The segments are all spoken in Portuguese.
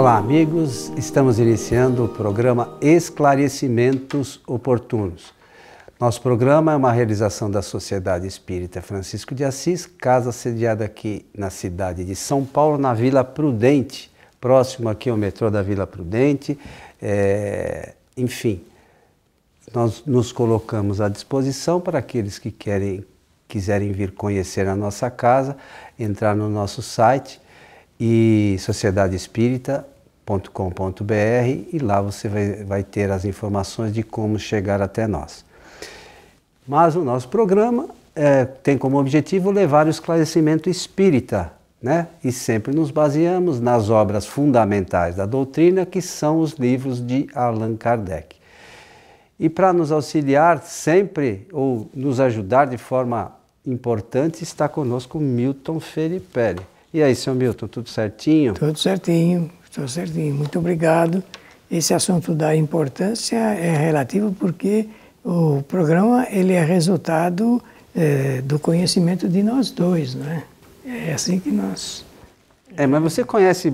Olá, amigos. Estamos iniciando o programa Esclarecimentos Oportunos. Nosso programa é uma realização da Sociedade Espírita Francisco de Assis, casa sediada aqui na cidade de São Paulo, na Vila Prudente, próximo aqui ao metrô da Vila Prudente. Enfim, nós nos colocamos à disposição para aqueles que quiserem vir conhecer a nossa casa, entrar no nosso site e sociedadeespírita.com.br, e lá você vai ter as informações de como chegar até nós. Mas o nosso programa tem como objetivo levar o esclarecimento espírita, né? E sempre nos baseamos nas obras fundamentais da doutrina, que são os livros de Allan Kardec. E para nos auxiliar sempre, ou nos ajudar de forma importante, está conosco Milton Felipe. E aí, seu Milton, tudo certinho? Tudo certinho, muito obrigado. Esse assunto da importância é relativo porque o programa ele é resultado do conhecimento de nós dois, né? É assim que nós... Mas você conhece,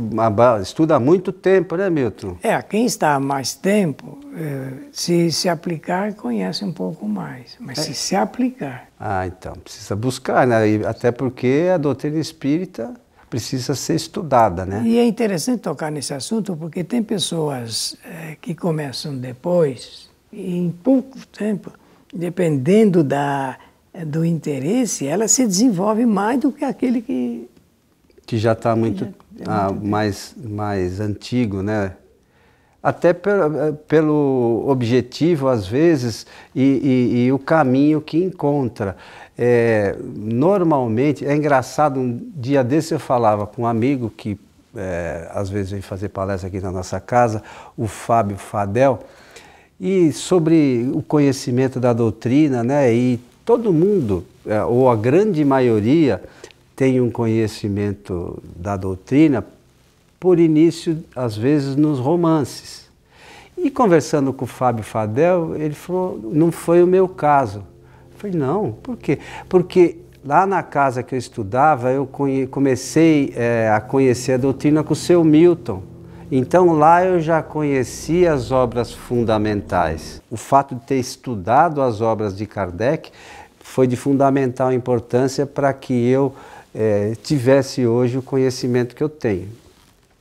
estuda há muito tempo, né, Milton? Quem está há mais tempo, se aplicar, conhece um pouco mais. Mas se aplicar... Então, precisa buscar, né? Até porque a doutrina espírita precisa ser estudada, né? E é interessante tocar nesse assunto porque tem pessoas que começam depois, e em pouco tempo, dependendo do interesse, ela se desenvolve mais do que aquele que já está muito mais antigo, né? Até pelo objetivo, às vezes, e o caminho que encontra. Normalmente, é engraçado, um dia desse eu falava com um amigo que às vezes vem fazer palestra aqui na nossa casa, o Fábio Fadel, e sobre o conhecimento da doutrina, né? E todo mundo, ou a grande maioria, tem um conhecimento da doutrina por início, às vezes, nos romances. E conversando com o Fábio Fadel, ele falou, não foi o meu caso. Eu falei, não, por quê? Porque lá na casa que eu estudava, eu comecei a conhecer a doutrina com o seu Milton. Então lá eu já conhecia as obras fundamentais. O fato de ter estudado as obras de Kardec foi de fundamental importância para que eu tivesse hoje o conhecimento que eu tenho.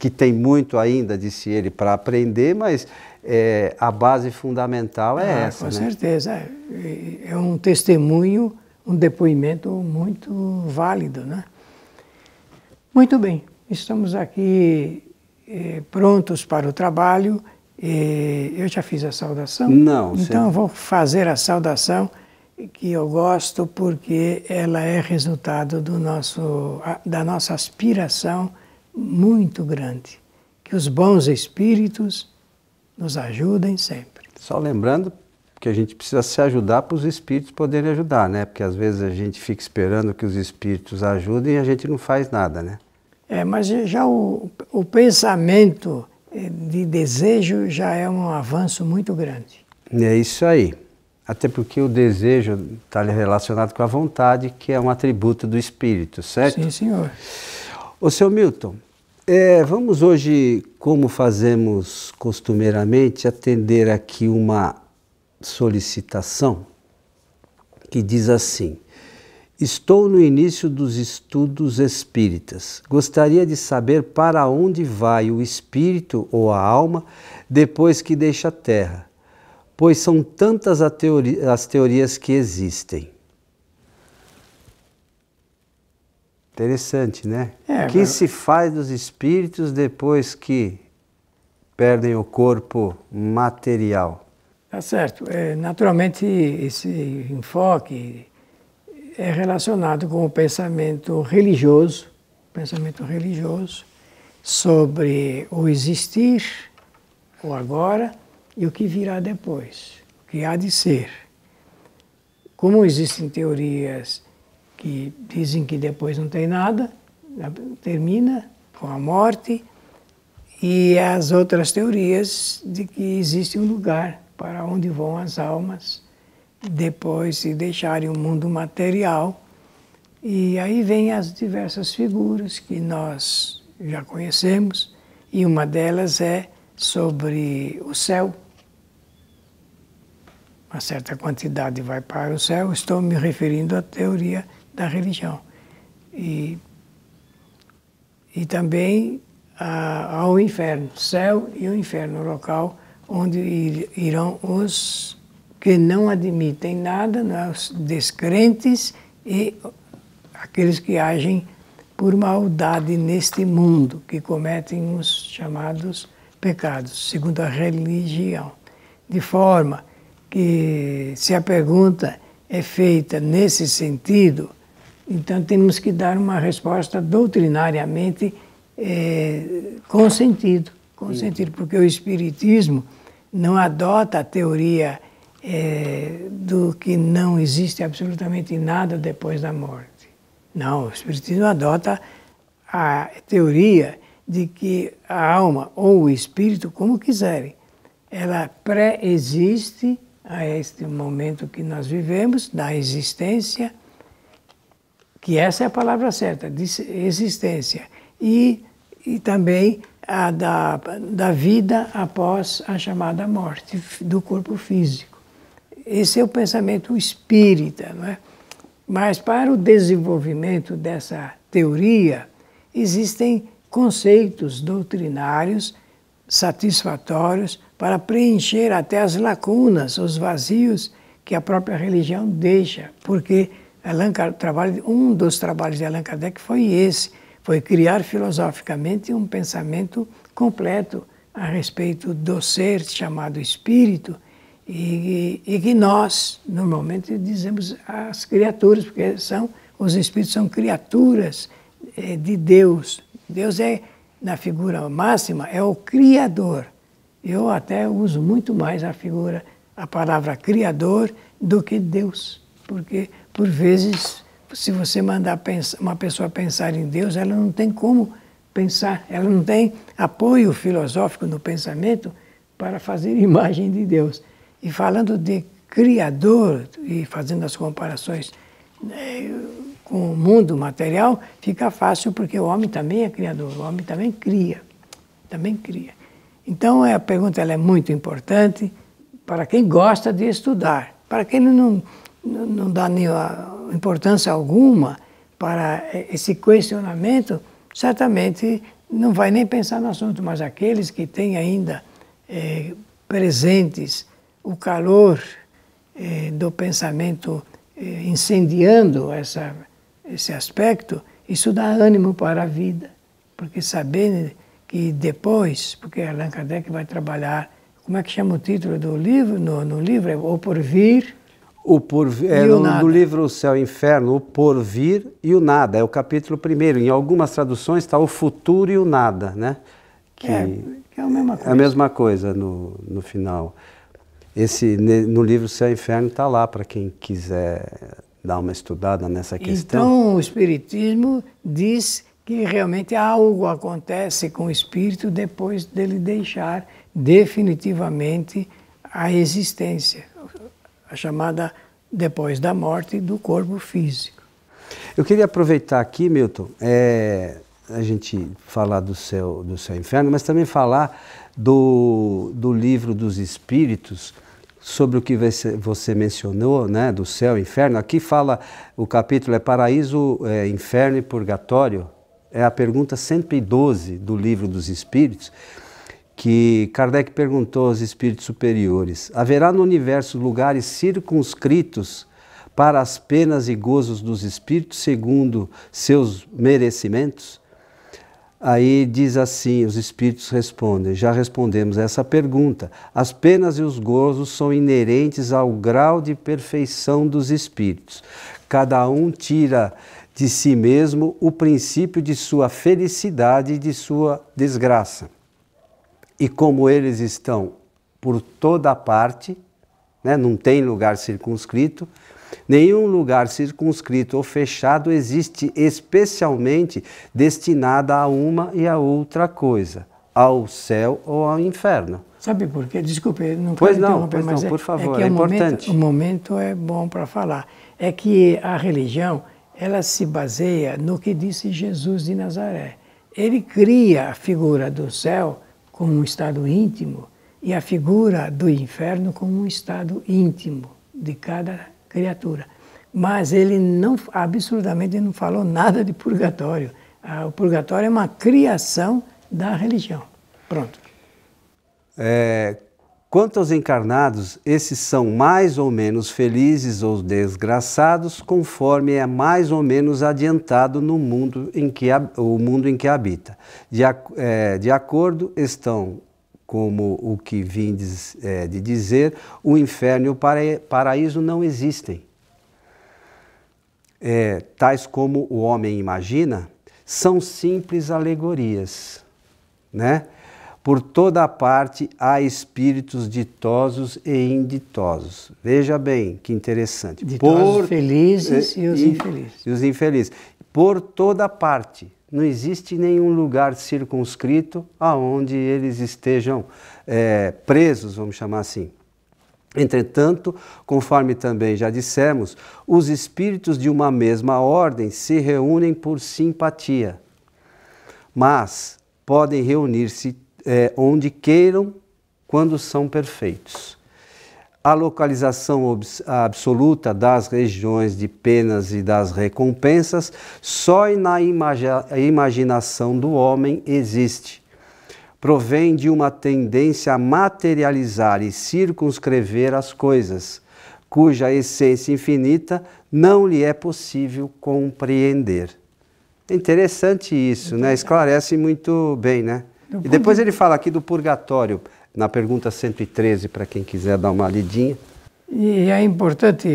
Que tem muito ainda, disse ele, para aprender, mas a base fundamental é essa. Com certeza. É um testemunho, um depoimento muito válido, né? Muito bem, estamos aqui prontos para o trabalho. Eu já fiz a saudação? Não. Então eu vou fazer a saudação que eu gosto porque ela é resultado da nossa aspiração muito grande. Que os bons espíritos nos ajudem sempre. Só lembrando que a gente precisa se ajudar para os espíritos poderem ajudar, né? Porque às vezes a gente fica esperando que os espíritos ajudem e a gente não faz nada, né? Mas já o pensamento de desejo já é um avanço muito grande. É isso aí. Até porque o desejo está relacionado com a vontade, que é um atributo do espírito, certo? Sim, senhor. Ô, seu Milton, vamos hoje, como fazemos costumeiramente, atender aqui uma solicitação que diz assim: estou no início dos estudos espíritas. Gostaria de saber para onde vai o espírito ou a alma depois que deixa a Terra, pois são tantas as teorias que existem. Interessante, né? O que se faz dos espíritos depois que perdem o corpo material? Tá certo. Naturalmente, esse enfoque é relacionado com o pensamento religioso sobre o existir, o agora e o que virá depois, o que há de ser. Como existem teorias que dizem que depois não tem nada, termina com a morte, e as outras teorias de que existe um lugar para onde vão as almas depois de deixarem o mundo material. E aí vem as diversas figuras que nós já conhecemos E uma delas é sobre o céu. Uma certa quantidade vai para o céu. Estou me referindo à teoria da religião. E também ao inferno, céu e o inferno, o local onde irão os que não admitem nada, né, os descrentes e aqueles que agem por maldade neste mundo, que cometem os chamados pecados, segundo a religião. De forma que, se a pergunta é feita nesse sentido, então temos que dar uma resposta doutrinariamente com sentido, porque o Espiritismo não adota a teoria do que não existe absolutamente nada depois da morte. Não, o Espiritismo adota a teoria de que a alma ou o espírito, como quiserem, ela pré-existe a este momento que nós vivemos, da existência, que essa é a palavra certa, de existência, e também a da vida após a chamada morte do corpo físico. Esse é o pensamento espírita, não é? Mas para o desenvolvimento dessa teoria, existem conceitos doutrinários satisfatórios para preencher até as lacunas, os vazios que a própria religião deixa, porque um dos trabalhos de Allan Kardec foi esse, foi criar filosoficamente um pensamento completo a respeito do ser chamado espírito, e que nós, normalmente, dizemos as criaturas, porque os espíritos são criaturas de Deus. Deus é, na figura máxima, é o Criador. Eu até uso muito mais a palavra Criador do que Deus, porque, por vezes, se você mandar uma pessoa pensar em Deus, ela não tem como pensar, ela não tem apoio filosófico no pensamento para fazer imagem de Deus. E falando de Criador, e fazendo as comparações com o mundo material, fica fácil, porque o homem também é criador, o homem também cria. Então, a pergunta ela é muito importante para quem gosta de estudar. Para quem não dá nenhuma importância alguma para esse questionamento, certamente não vai nem pensar no assunto, mas aqueles que têm ainda presentes o calor do pensamento incendiando esse aspecto, isso dá ânimo para a vida, porque sabendo que depois, porque Allan Kardec vai trabalhar, como é que chama o título do livro? No livro é O Porvir. No livro O Céu e o Inferno, o porvir e o nada, é o capítulo primeiro. Em algumas traduções está o futuro e o nada, né? Que é a mesma coisa. É a mesma coisa no final. No livro O Céu e o Inferno está lá para quem quiser dar uma estudada nessa questão. Então o Espiritismo diz que realmente algo acontece com o espírito depois dele deixar definitivamente a existência, a chamada depois da morte do corpo físico. Eu queria aproveitar aqui, Milton, a gente falar do céu e inferno, mas também falar do livro dos Espíritos, sobre o que você mencionou, né, do céu e inferno. Aqui fala, o capítulo é Paraíso, Inferno e Purgatório. É a pergunta 112 do livro dos Espíritos, que Kardec perguntou aos espíritos superiores: haverá no universo lugares circunscritos para as penas e gozos dos espíritos segundo seus merecimentos? Aí diz assim, os espíritos respondem: já respondemos a essa pergunta. As penas e os gozos são inerentes ao grau de perfeição dos espíritos. Cada um tira de si mesmo o princípio de sua felicidade e de sua desgraça. E como eles estão por toda parte, né, não tem lugar circunscrito, nenhum lugar circunscrito ou fechado existe especialmente destinado a uma e a outra coisa, ao céu ou ao inferno. Sabe por quê? Desculpe, não quero interromper, mas por favor, é importante. O momento é bom para falar. É que a religião, ela se baseia no que disse Jesus de Nazaré. ele cria a figura do céu como um estado íntimo e a figura do inferno como um estado íntimo de cada criatura. Mas ele não, absolutamente não falou nada de purgatório. O purgatório é uma criação da religião. Pronto. Quanto aos encarnados, esses são mais ou menos felizes ou desgraçados, conforme é mais ou menos adiantado no mundo em que, o mundo em que habita. De acordo estão, como o que vim de dizer, o inferno e o paraíso não existem. Tais como o homem imagina, são simples alegorias, né? Por toda a parte há espíritos ditosos e inditosos. Veja bem, que interessante. Ditosos felizes e os infelizes. E os infelizes. Por toda parte. Não existe nenhum lugar circunscrito aonde eles estejam presos, vamos chamar assim. Entretanto, conforme também já dissemos, os espíritos de uma mesma ordem se reúnem por simpatia, mas podem reunir-se onde queiram, quando são perfeitos. A localização absoluta das regiões de penas e das recompensas só na imaginação do homem existe. Provém de uma tendência a materializar e circunscrever as coisas, cuja essência infinita não lhe é possível compreender. É interessante isso, né? Esclarece muito bem, né? E depois ele fala aqui do purgatório, na pergunta 113, para quem quiser dar uma lidinha. E é importante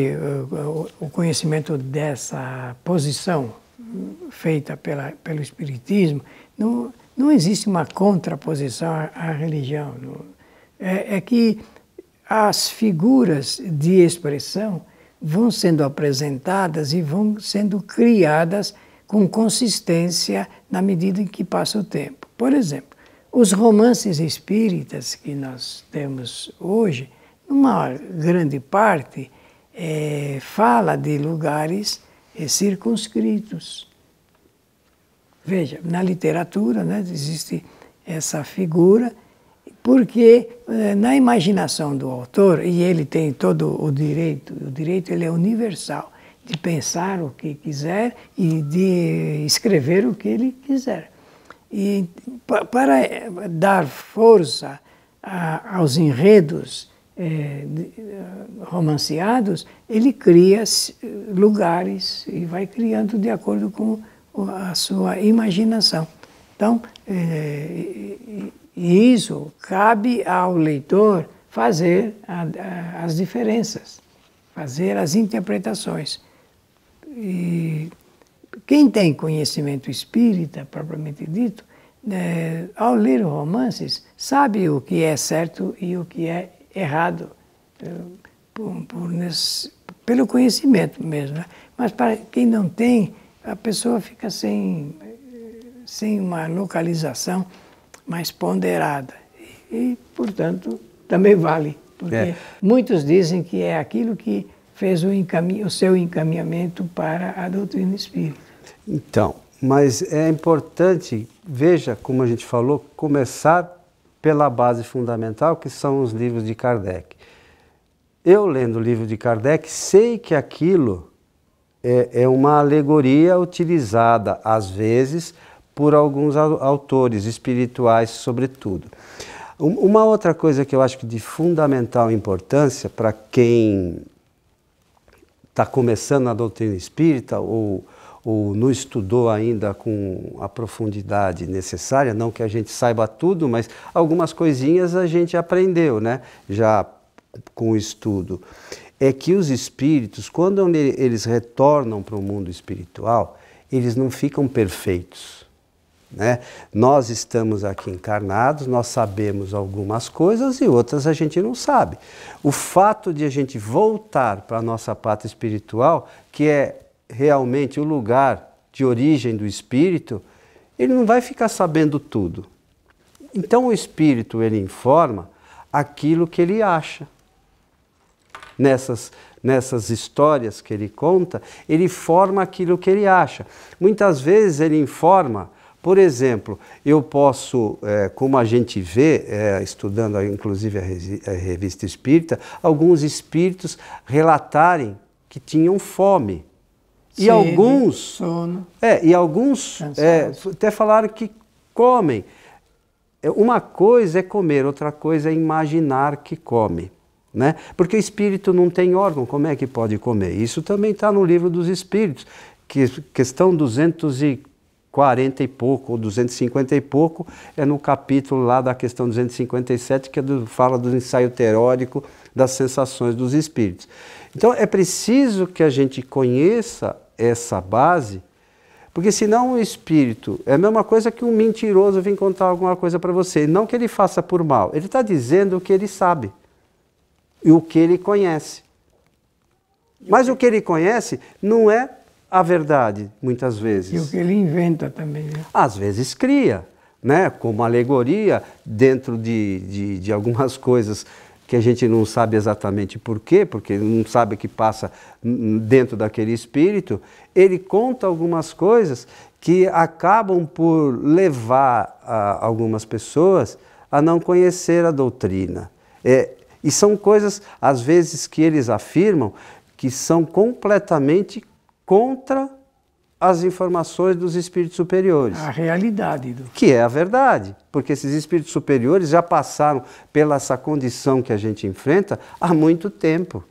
o conhecimento dessa posição feita pelo Espiritismo. Não existe uma contraposição à religião. É que as figuras de expressão vão sendo apresentadas e vão sendo criadas com consistência na medida em que passa o tempo. Por exemplo, os romances espíritas que nós temos hoje, numa grande parte, fala de lugares circunscritos. Veja, na literatura, né, existe essa figura, porque na imaginação do autor, e ele tem todo o direito ele é universal, de pensar o que quiser e de escrever o que ele quiser. E para dar força aos enredos romanceados, ele cria lugares e vai criando de acordo com a sua imaginação. Então, isso cabe ao leitor fazer as diferenças, fazer as interpretações. E quem tem conhecimento espírita, propriamente dito, ao ler romances, sabe o que é certo e o que é errado, pelo conhecimento mesmo, né? Mas para quem não tem, a pessoa fica sem uma localização mais ponderada. E, portanto, também vale, porque muitos dizem que é aquilo que fez o seu encaminhamento para a doutrina espírita. Então, mas é importante, veja, como a gente falou, começar pela base fundamental, que são os livros de Kardec. Eu, lendo o livro de Kardec, sei que aquilo é uma alegoria utilizada, às vezes, por alguns autores espirituais, sobretudo. Uma outra coisa que eu acho que de fundamental importância para quem está começando a doutrina espírita ou não estudou ainda com a profundidade necessária, não que a gente saiba tudo, mas algumas coisinhas a gente aprendeu, né? Já com o estudo. É que os espíritos, quando eles retornam para o mundo espiritual, eles não ficam perfeitos, né? Nós estamos aqui encarnados, nós sabemos algumas coisas e outras a gente não sabe. O fato de a gente voltar para a nossa pátria espiritual, que é realmente o lugar de origem do espírito, ele não vai ficar sabendo tudo. Então o espírito, ele informa aquilo que ele acha. Nessas histórias que ele conta, ele informa aquilo que ele acha. Muitas vezes ele informa Por exemplo, eu posso, como a gente vê, estudando inclusive a Revista Espírita, alguns espíritos relatarem que tinham fome. Sede, e alguns, sono, até falaram que comem. Uma coisa é comer, outra coisa é imaginar que come. Né? Porque o espírito não tem órgão, como é que pode comer? Isso também está no Livro dos Espíritos, questão 240 e pouco, ou 250 e pouco, é no capítulo lá da questão 257, que fala do ensaio teórico das sensações dos espíritos. Então é preciso que a gente conheça essa base, porque senão o espírito é a mesma coisa que um mentiroso vir contar alguma coisa para você, não que ele faça por mal, ele está dizendo o que ele sabe. E o que ele conhece. Mas o que ele conhece não é a verdade, muitas vezes. E o que ele inventa também. Né? Às vezes cria, né? Como alegoria dentro de algumas coisas que a gente não sabe exatamente por quê, porque não sabe o que passa dentro daquele espírito. Ele conta algumas coisas que acabam por levar algumas pessoas a não conhecer a doutrina. E são coisas, às vezes, que eles afirmam que são completamente contra as informações dos espíritos superiores. A realidade. Que é a verdade, porque esses espíritos superiores já passaram pela essa condição que a gente enfrenta há muito tempo.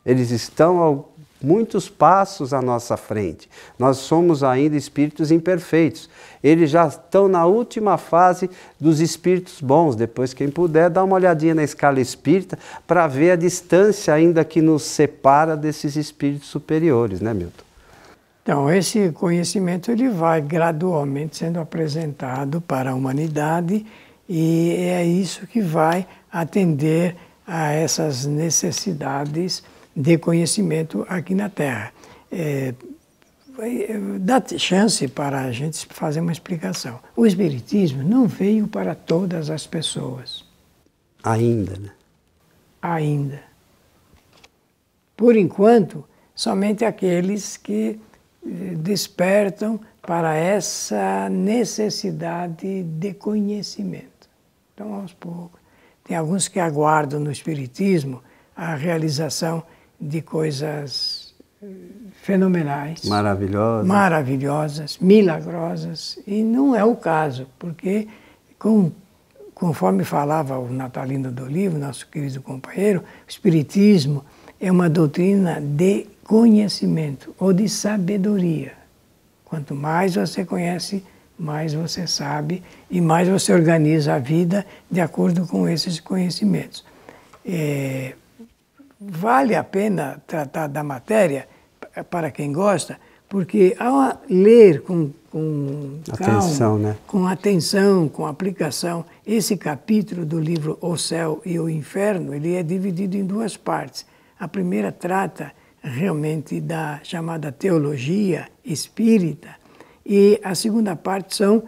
Eles estão muitos passos à nossa frente. Nós somos ainda espíritos imperfeitos. Eles já estão na última fase dos espíritos bons. Depois, quem puder, dá uma olhadinha na escala espírita para ver a distância ainda que nos separa desses espíritos superiores, né, Milton? Então, esse conhecimento ele vai gradualmente sendo apresentado para a humanidade e é isso que vai atender a essas necessidades de conhecimento aqui na Terra. Dá chance para a gente fazer uma explicação. O Espiritismo não veio para todas as pessoas. Ainda, né? Ainda. Por enquanto, somente aqueles que despertam para essa necessidade de conhecimento. Então, aos poucos. Tem alguns que aguardam no Espiritismo a realização de coisas fenomenais, maravilhosas, milagrosas, e não é o caso, porque, conforme falava o Natalino do Livro, nosso querido companheiro, o Espiritismo é uma doutrina de conhecimento ou de sabedoria. Quanto mais você conhece, mais você sabe e mais você organiza a vida de acordo com esses conhecimentos. Vale a pena tratar da matéria para quem gosta, porque ao ler com atenção, calma, com atenção, com aplicação, esse capítulo do livro O Céu e o Inferno, ele é dividido em duas partes. A primeira trata realmente da chamada teologia espírita e a segunda parte são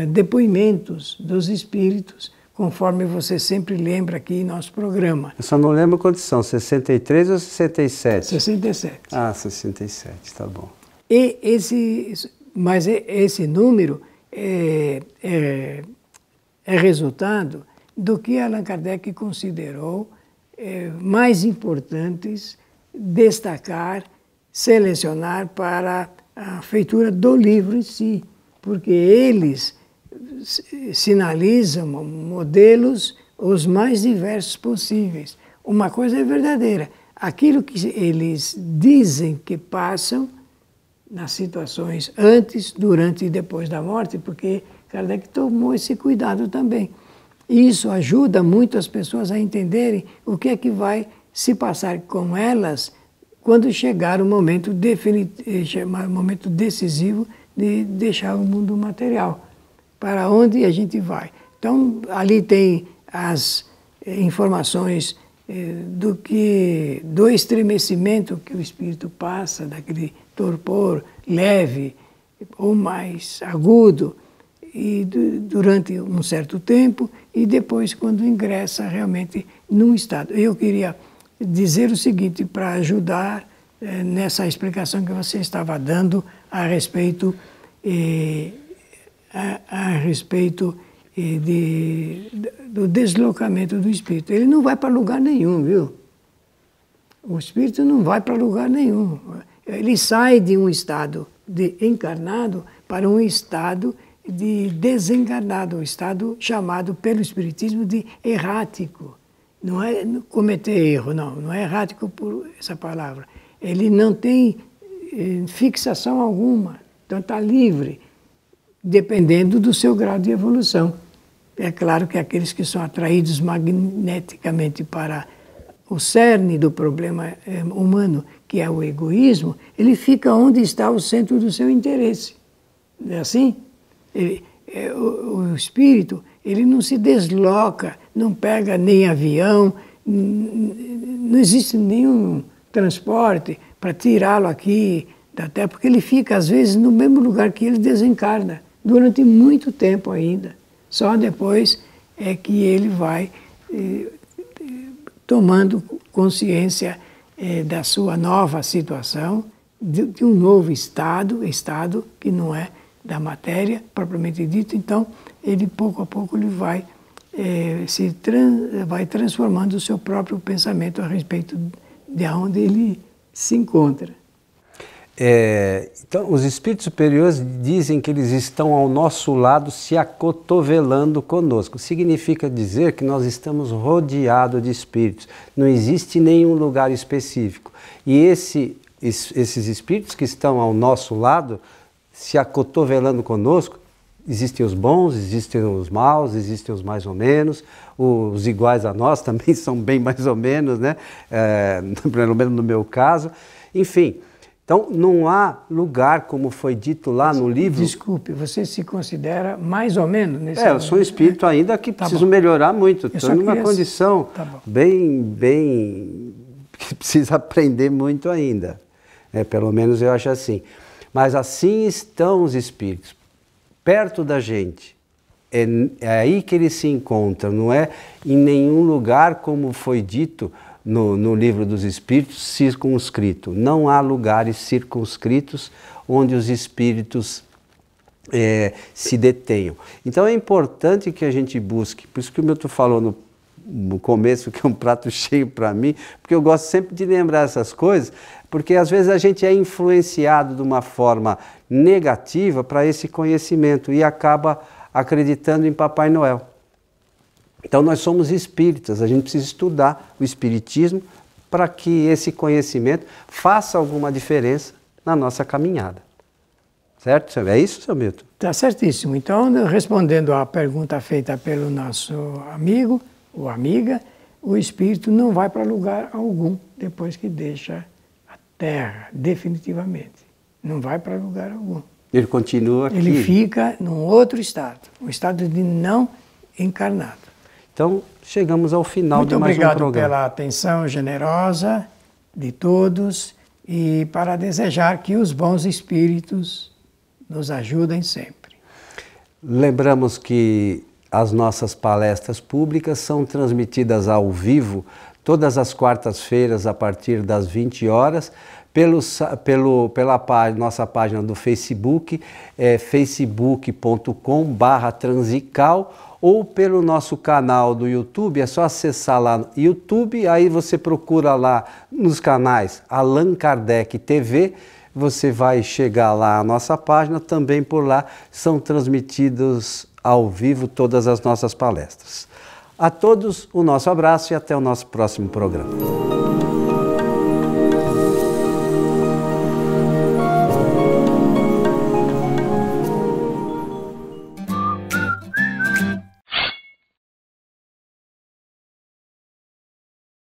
depoimentos dos espíritos, conforme você sempre lembra aqui em nosso programa. Eu só não lembro quantos são, 63 ou 67? 67. Ah, 67, tá bom. Mas esse número é resultado do que Allan Kardec considerou mais importantes destacar, selecionar para a feitura do livro em si, porque eles sinalizam modelos os mais diversos possíveis. Uma coisa é verdadeira, aquilo que eles dizem que passam nas situações antes, durante e depois da morte, porque Kardec tomou esse cuidado também. Isso ajuda muito as pessoas a entenderem o que é que vai se passar com elas quando chegar o momento momento decisivo de deixar o mundo material. Para onde a gente vai. Então, ali tem as informações do estremecimento que o espírito passa, daquele torpor leve ou mais agudo, e durante um certo tempo, e depois quando ingressa realmente num estado. Eu queria dizer o seguinte, para ajudar nessa explicação que você estava dando a respeito a respeito do deslocamento do espírito. Ele não vai para lugar nenhum, viu? O espírito não vai para lugar nenhum. Ele sai de um estado de encarnado para um estado de desencarnado, um estado chamado pelo Espiritismo de errático. Não é cometer erro, não é errático por essa palavra. Ele não tem fixação alguma, então está livre, dependendo do seu grau de evolução. É claro que aqueles que são atraídos magneticamente para o cerne do problema humano, que é o egoísmo, ele fica onde está o centro do seu interesse. Não é assim? O espírito, ele não se desloca, não pega nem avião, não existe nenhum transporte para tirá-lo aqui da Terra, porque ele fica, às vezes, no mesmo lugar que ele desencarna, durante muito tempo ainda. Só depois é que ele vai tomando consciência da sua nova situação, de um novo estado que não é da matéria propriamente dito. Então, ele pouco a pouco ele vai vai transformando o seu próprio pensamento a respeito de onde ele se encontra. Então, os espíritos superiores dizem que eles estão ao nosso lado se acotovelando conosco. Significa dizer que nós estamos rodeados de espíritos. Não existe nenhum lugar específico. E esses espíritos que estão ao nosso lado, se acotovelando conosco, existem os bons, existem os maus, existem os mais ou menos, os iguais a nós também são bem mais ou menos, né? Pelo menos no meu caso. Enfim, então não há lugar, como foi dito lá no livro... Desculpe, você se considera mais ou menos nesse eu sou um espírito ainda que preciso melhorar muito. Estou numa condição bem que precisa aprender muito ainda. Pelo menos eu acho assim. Mas assim estão os espíritos, perto da gente. É aí que eles se encontram, não é em nenhum lugar, como foi dito no livro dos Espíritos, circunscrito. Não há lugares circunscritos onde os espíritos se detenham. Então é importante que a gente busque, por isso que o Milton falou no começo, que é um prato cheio para mim, porque eu gosto sempre de lembrar essas coisas, porque às vezes a gente é influenciado de uma forma negativa para esse conhecimento e acaba acreditando em Papai Noel. Então nós somos espíritas, a gente precisa estudar o espiritismo para que esse conhecimento faça alguma diferença na nossa caminhada. Certo? É isso, seu Milton? Está certíssimo. Então, respondendo à pergunta feita pelo nosso amigo ou amiga, o espírito não vai para lugar algum depois que deixa a Terra, definitivamente. Não vai para lugar algum. Ele continua aqui. Ele fica num outro estado, um estado de não encarnado. Então, chegamos ao final de mais um programa. Muito obrigado pela atenção generosa de todos e para desejar que os bons espíritos nos ajudem sempre. Lembramos que as nossas palestras públicas são transmitidas ao vivo todas as quartas-feiras a partir das 20 horas pela nossa página do Facebook, facebook.com/transical, ou pelo nosso canal do YouTube. É só acessar lá no YouTube, aí você procura lá nos canais Allan Kardec TV, você vai chegar lá à nossa página, também por lá são transmitidos ao vivo todas as nossas palestras. A todos o nosso abraço e até o nosso próximo programa.